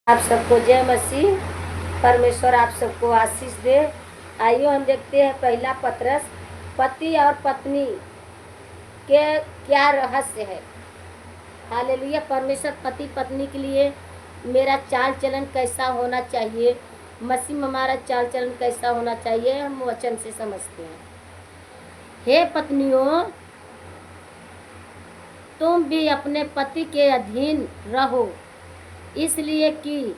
आप सबको जय मसीह। परमेश्वर आप सबको आशीष दे। आइए हम देखते हैं पहला पतरस, पति और पत्नी के क्या रहस्य है। हालेलुया। परमेश्वर पति पत्नी के लिए मेरा चाल चलन कैसा होना चाहिए, मसीह में हमारा चाल चलन कैसा होना चाहिए, हम वचन से समझते हैं। हे पत्नियों, तुम भी अपने पति के अधीन रहो, इसलिए कि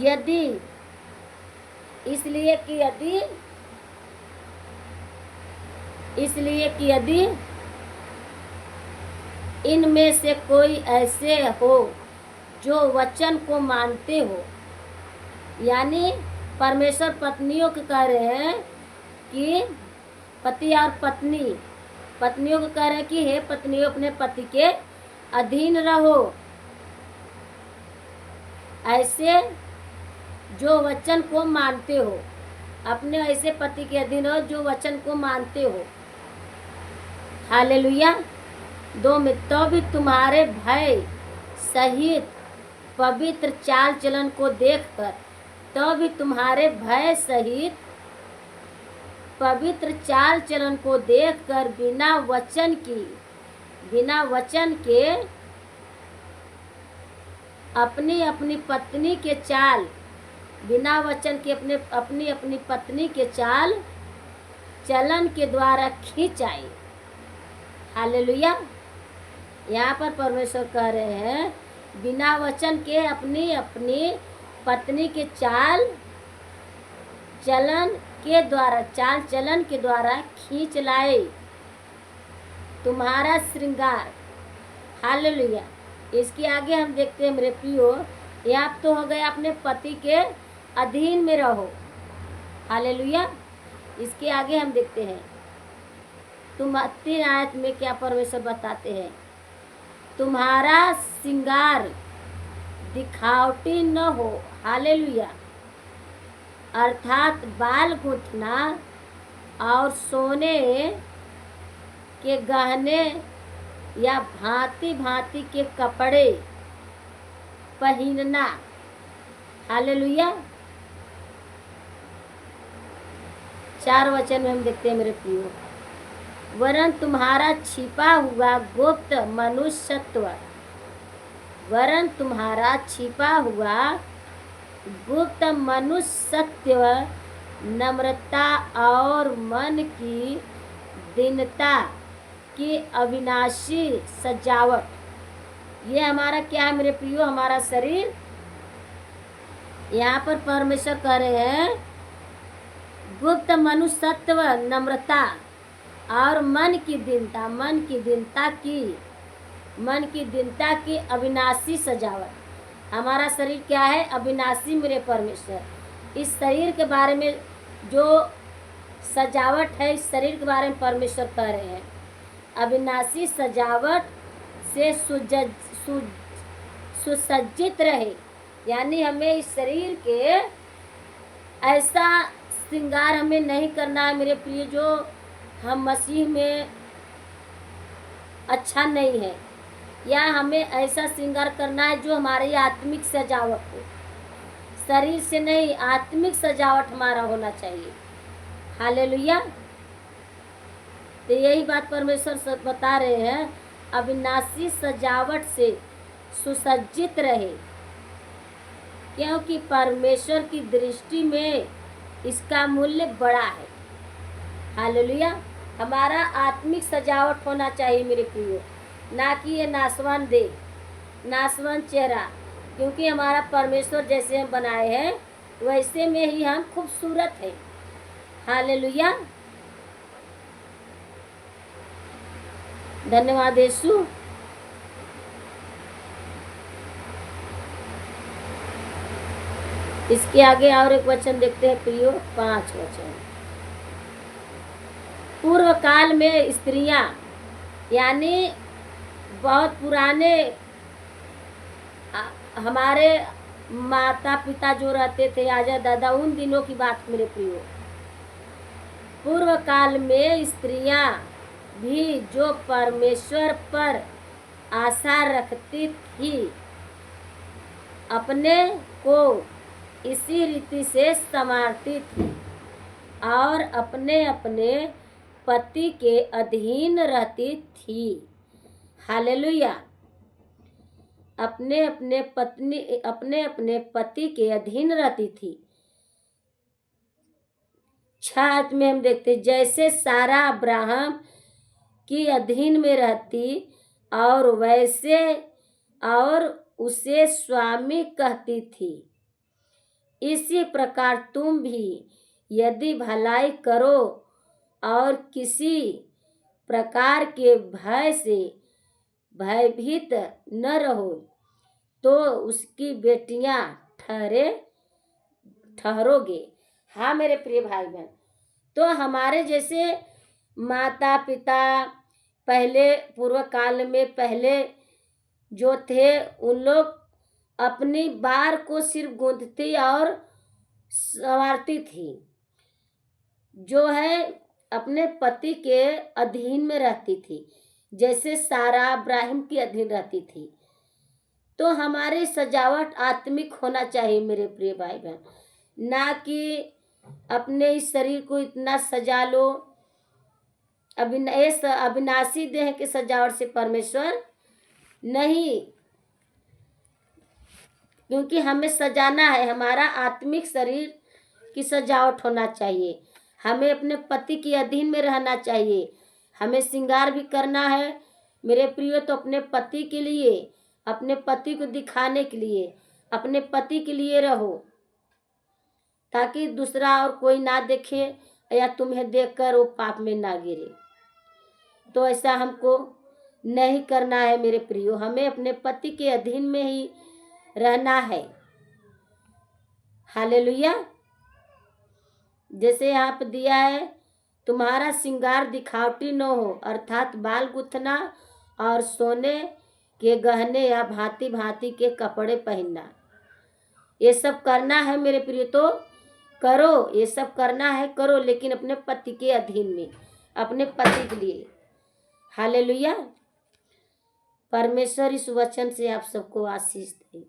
यदि इनमें से कोई ऐसे हो जो वचन को मानते हो, यानी परमेश्वर पत्नियों को कह रहे हैं कि पति और पत्नियों को कह रहे हैं कि हे पत्नियों, अपने पति के अधीन रहो, ऐसे जो वचन को मानते हो। अपने ऐसे पति के अधीन हो जो वचन को मानते हो। हालेलुया। 2 तो भी तुम्हारे भय सहित पवित्र चाल चलन को देखकर, तो भी तुम्हारे भय सहित पवित्र चाल चलन को देखकर बिना वचन के अपनी अपनी पत्नी के चाल, बिना वचन के अपनी अपनी पत्नी के चाल चलन के द्वारा खींचाई। हालेलुया। यहाँ पर परमेश्वर कह रहे हैं बिना वचन के अपनी अपनी पत्नी के चाल चलन के द्वारा खींच लाए तुम्हारा श्रृंगार। हालेलुया। इसके आगे हम देखते हैं मेरे प्रियो, यहाँ तो हो गया अपने पति के अधीन में रहो। हालेलुया। इसके आगे हम देखते हैं 3 आयत में क्या परमेश्वर बताते हैं, तुम्हारा श्रृंगार दिखावटी न हो। हालेलुया। अर्थात बाल गूंथना और सोने के गहने या भांति भांति के कपड़े पहनना। हालेलुया। 4 वचन में हम देखते हैं मेरे प्रियो, वरन तुम्हारा छिपा हुआ गुप्त मनुष्यत्व नम्रता और मन की दीनता की अविनाशी सजावट। ये हमारा क्या है मेरे प्रियो, हमारा शरीर। यहाँ पर परमेश्वर कह रहे हैं गुप्त मनुष्यत्व नम्रता और मन की दीनता की अविनाशी सजावट। हमारा शरीर क्या है, अविनाशी मेरे परमेश्वर। इस शरीर के बारे में जो सजावट है, इस शरीर के बारे में परमेश्वर कह रहे हैं अविनाशी सजावट से सुसज्जित रहे। यानी हमें इस शरीर के ऐसा श्रृंगार हमें नहीं करना है मेरे प्रिय जो हम मसीह में अच्छा नहीं है, या हमें ऐसा श्रृंगार करना है जो हमारी आत्मिक सजावट हो। शरीर से नहीं, आत्मिक सजावट हमारा होना चाहिए। हालेलुया। तो यही बात परमेश्वर बता रहे हैं, अविनाशी सजावट से सुसज्जित रहे, क्योंकि परमेश्वर की दृष्टि में इसका मूल्य बड़ा है। हालेलुया। हमारा आत्मिक सजावट होना चाहिए मेरे प्रियो, ना कि ये नासवान देह, नासवान चेहरा। क्योंकि हमारा परमेश्वर जैसे हम बनाए हैं वैसे में ही हम खूबसूरत हैं। हालेलुया। धन्यवाद यीशु। इसके आगे और एक वचन देखते हैं प्रियो, 5 वचन। पूर्व काल में स्त्रियां, यानी बहुत पुराने हमारे माता पिता जो रहते थे, आजा दादा, उन दिनों की बात मेरे प्रियो। पूर्व काल में स्त्रियां भी जो परमेश्वर पर आशा रखती थी, अपने को इसी रीति से संवारती थी और अपने अपने पति के अधीन रहती थी। हालेलुया। अपने अपने पति के अधीन रहती थी। 6 में हम देखते जैसे सारा अब्राहम की अधीन में रहती और वैसे और उसे स्वामी कहती थी, इसी प्रकार तुम भी यदि भलाई करो और किसी प्रकार के भय से भयभीत न रहो तो उसकी बेटियां ठहरोगे। हाँ मेरे प्रिय भाई बहन, तो हमारे जैसे माता पिता पहले पूर्व काल में पहले जो थे उन लोग अपनी बार को सिर्फ गूंथती और संवारती थी, जो है अपने पति के अधीन में रहती थी, जैसे सारा अब्राहम की अधीन रहती थी। तो हमारी सजावट आत्मिक होना चाहिए मेरे प्रिय भाई बहन, ना कि अपने इस शरीर को इतना सजा लो। अविनाशी देह के सजावट से परमेश्वर नहीं, क्योंकि हमें सजाना है, हमारा आत्मिक शरीर की सजावट होना चाहिए। हमें अपने पति के अधीन में रहना चाहिए, हमें श्रृंगार भी करना है मेरे प्रियो। तो अपने पति के लिए, अपने पति को दिखाने के लिए, अपने पति के लिए रहो, ताकि दूसरा और कोई ना देखे या तुम्हें देखकर वो पाप में ना गिरे। तो ऐसा हमको नहीं करना है मेरे प्रियो, हमें अपने पति के अधीन में ही रहना है। हालेलुया। जैसे यहाँ पे दिया है, तुम्हारा श्रृंगार दिखावटी न हो, अर्थात बाल गुथना और सोने के गहने या भांति भांति के कपड़े पहनना। ये सब करना है मेरे प्रिय, तो करो, ये सब करना है करो, लेकिन अपने पति के अधीन में, अपने पति के लिए। हालेलुया। परमेश्वर इस वचन से आप सबको आशीष दे।